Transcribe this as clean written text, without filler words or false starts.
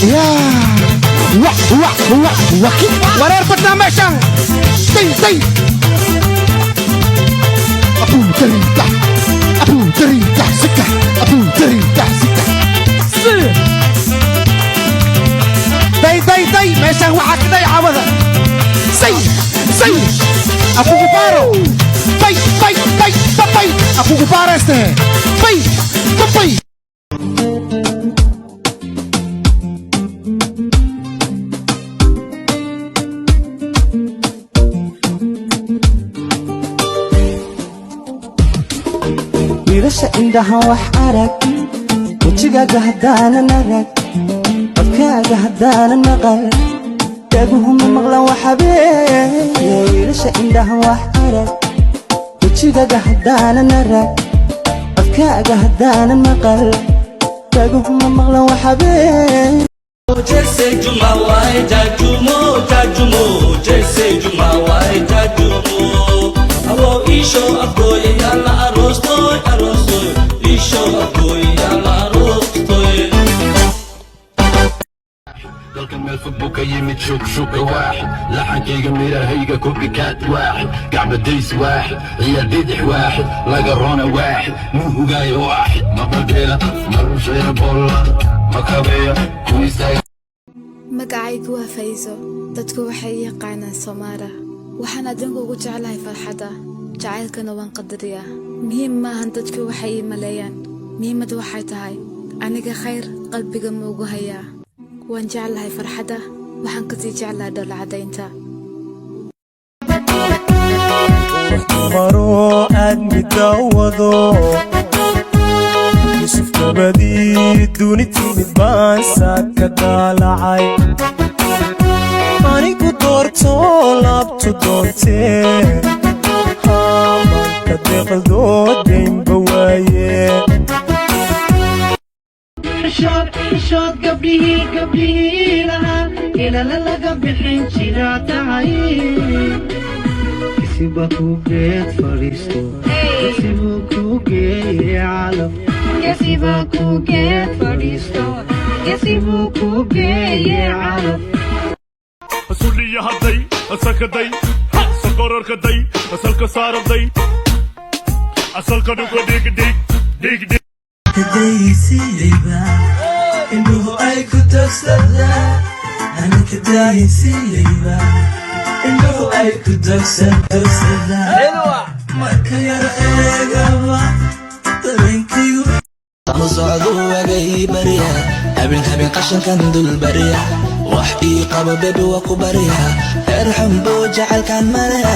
يا وكي ورير بدنا ماشان زي أبو تريتا سكة أبو تريتا سكة داي ماشان وحاك داي عوضة زي أبو غبارو باي أبو غبارو استه باي wiilasha indhaha wax arag wejigaaga haddaanan arag codkaaga haddaanan maqal dhaguhuma maqlan waxabeeye wiilasha indhaha wax arag wejigaaga haddaanan arag codkaaga haddaanan maqal dhaguhuma maqlan waxabeeye जैसे जुमा वाए जाजुमो जैसे जुमा वाए जाजुमो abo isho agoy yalla arostoy isho agoy yalla arostoy dalkan meel fog buu ka yimid shugshuga waaxid laxankayga midahayga kubikaad waaxid gacbadays waaxid ciyaar bidix waaxid laga roona waaxid muhugaayo waaxid maqalkeeda marusheena bolla makabeya kuistaaga magacaygu waa Fayso dadku waxay yaqaanaan Soomaara waxaan adinku ugu jeclahay farxadda jacaylkana waan qadariyaa muhiim maahan dadku waxay maleeyaan muhiimadu waxay tahay aniga khayr qalbiga ma ugu hayaa waan jeclahay farxadda waxaan ka sii jeclahay dhoolla-cadaynta maro aad midawado yusuf gabadii duni timid baan saaka daalacay anigu doorto laabtu doontee hamanka deeqdooddaynba waaye xishood gabdhihii lahaa ilala laga bixin jira tahay kisiba ku geed fadhiisto kisibu ku geeye calaf kisiba ku geed fadhiisto kisibu ku geeye calaf أسولي هدي أسكدي سكرر كدي أسلك صارفدي أسلك دوك ديك كديسي ليبا إنه أي كتوسلا أنا كديسي ليبا إنه أي كتوسلا ما كير إيجابا تبينكيو صعدوا وجاي بريا habeen qashankan dul bariya wax ii qabo bebi waa ku bariya erxam buu jacaylkan maleya